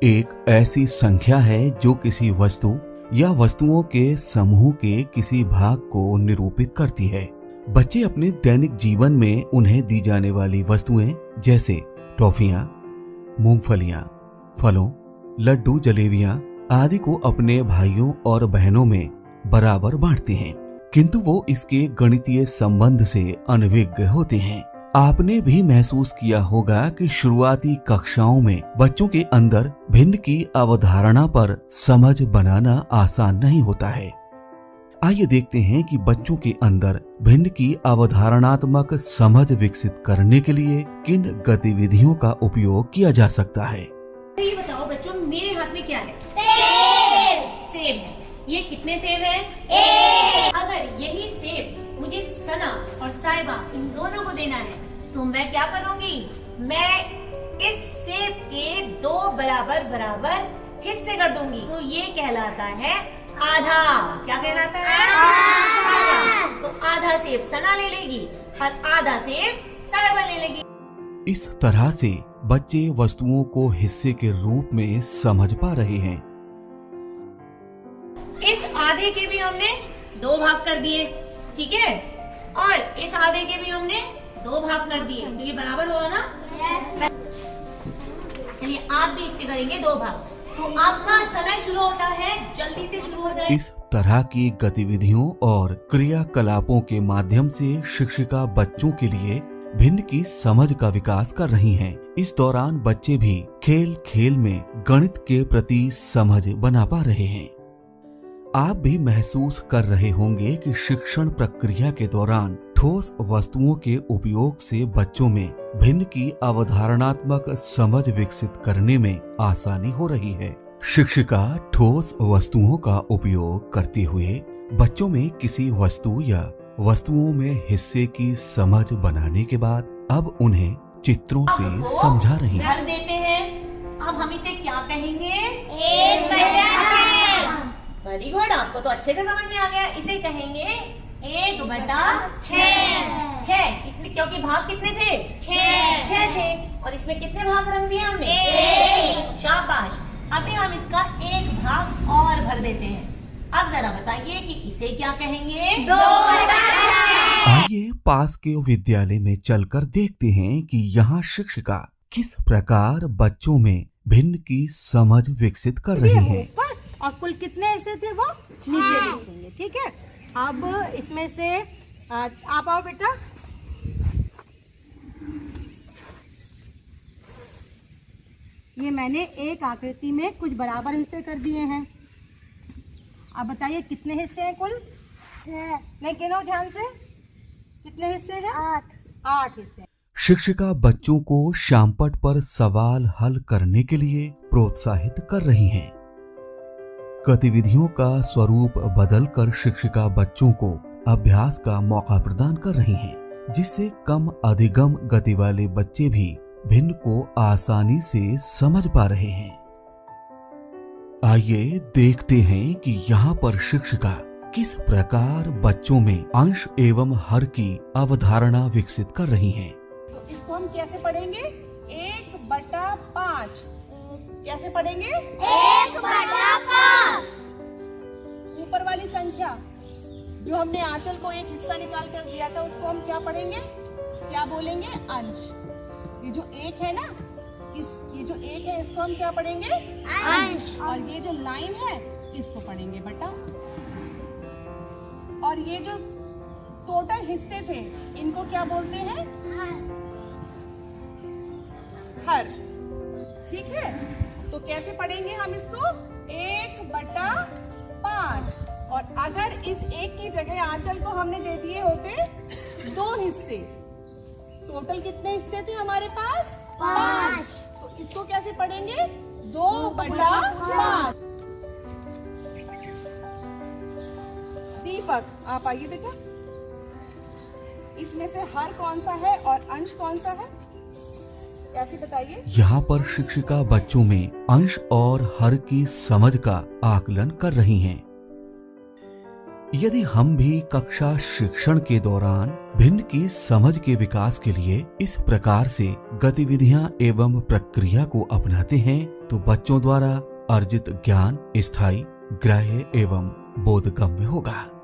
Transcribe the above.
एक ऐसी संख्या है जो किसी वस्तु या वस्तुओं के समूह के किसी भाग को निरूपित करती है। बच्चे अपने दैनिक जीवन में उन्हें दी जाने वाली वस्तुएं जैसे टॉफियां, मूंगफलियां, फलों, लड्डू, जलेबियां आदि को अपने भाइयों और बहनों में बराबर बांटते हैं, किंतु वो इसके गणितीय संबंध से अनभिज्ञ होते हैं। आपने भी महसूस किया होगा कि शुरुआती कक्षाओं में बच्चों के अंदर भिन्न की अवधारणा पर समझ बनाना आसान नहीं होता है। आइए देखते हैं कि बच्चों के अंदर भिन्न की अवधारणात्मक समझ विकसित करने के लिए किन गतिविधियों का उपयोग किया जा सकता है। ये बताओ बच्चों, मेरे हाथ में क्या है? सेब। सेब है। ये कितने सेब हैं? एक। अगर यही सेब मुझे सना और साहिबा इन दोनों को देना है तो मैं क्या करूंगी? मैं इस सेब के दो बराबर बराबर हिस्से कर दूंगी, तो ये कहलाता है आधा। क्या कहलाता है? आधा। तो आधा सेब सना ले लेगी और आधा सेब साहिबा ले लेगी। इस तरह से बच्चे वस्तुओं को हिस्से के रूप में समझ पा रहे हैं। इस आधे के भी हमने दो भाग कर दिए, ठीक है, और इस आधे के भी हमने दो भाग कर दिए, तो ये बराबर होगा ना? चलिए आप भी इसके करेंगे दो भाग, तो आपका समय शुरू होता है, जल्दी से शुरू हो जाए। इस तरह की गतिविधियों और क्रियाकलापों के माध्यम से शिक्षिका बच्चों के लिए भिन्न की समझ का विकास कर रही हैं। इस दौरान बच्चे भी खेल खेल में गणित के प्रति समझ बना पा रहे हैं। आप भी महसूस कर रहे होंगे कि शिक्षण प्रक्रिया के दौरान ठोस वस्तुओं के उपयोग से बच्चों में भिन्न की अवधारणात्मक समझ विकसित करने में आसानी हो रही है। शिक्षिका ठोस वस्तुओं का उपयोग करते हुए बच्चों में किसी वस्तु या वस्तुओं में हिस्से की समझ बनाने के बाद अब उन्हें चित्रों से समझा रही है। भर देते हैं। अब हम इसे क्या कहेंगे? 1/6। वेरी गुड, आपको तो अच्छे से समझ में आ गया। इसे कहेंगे 1/6। 6 क्योंकि भाग कितने थे? 6 थे, और इसमें कितने भाग रंग दिए हमने? 1। शाबाश। अभी हम इसका एक भाग और भर देते हैं। अब जरा बताइए कि इसे क्या कहेंगे? 2/6। आइए पास के विद्यालय में चलकर देखते हैं कि यहाँ शिक्षिका किस प्रकार बच्चों में भिन्न की समझ विकसित कर रही है। और कुल कितने ऐसे थे वो नीचे लिखेंगे, ठीक है। अब इसमें से आप आओ बेटा। ये मैंने एक आकृति में कुछ बराबर हिस्से कर दिए हैं। आप बताइए कितने हिस्से हैं कुल? 6। नहीं, गिनो ध्यान से, कितने हिस्से हैं? 8 हिस्से। शिक्षिका बच्चों को शामपट पर सवाल हल करने के लिए प्रोत्साहित कर रही हैं। गतिविधियों का स्वरूप बदलकर शिक्षिका बच्चों को अभ्यास का मौका प्रदान कर रही हैं, जिससे कम अधिगम गति वाले बच्चे भी भिन्न को आसानी से समझ पा रहे हैं। आइए देखते हैं कि यहाँ पर शिक्षिका किस प्रकार बच्चों में अंश एवं हर की अवधारणा विकसित कर रही हैं। तो इसको हम कैसे पढ़ेंगे? 1/5। कैसे पढ़ेंगे? 1/5। ऊपर वाली संख्या जो हमने आंचल को एक हिस्सा निकाल कर दिया था, उसको हम क्या पढ़ेंगे? क्या बोलेंगे? अंश। ये जो एक है ना, ये जो एक है इसको हम क्या पढ़ेंगे? अंश। और ये जो लाइन है इसको पढ़ेंगे बटा। और ये जो टोटल हिस्से थे इनको क्या बोलते हैं? हर। ठीक है, तो कैसे पढ़ेंगे हम इसको? 1/5। और अगर इस एक की जगह आंचल को हमने दे दिए होते 2 हिस्से, टोटल कितने हिस्से थे हमारे पास? 5। तो इसको कैसे पढ़ेंगे? 2/5। दीपक, आप आइए बेटा। इसमें से हर कौन सा है और अंश कौन सा है, कैसे बताइए? यहाँ पर शिक्षिका बच्चों में अंश और हर की समझ का आकलन कर रही हैं। यदि हम भी कक्षा शिक्षण के दौरान भिन्न की समझ के विकास के लिए इस प्रकार से गतिविधियां एवं प्रक्रिया को अपनाते हैं तो बच्चों द्वारा अर्जित ज्ञान स्थायी, ग्राह्य एवं बोधगम्य होगा।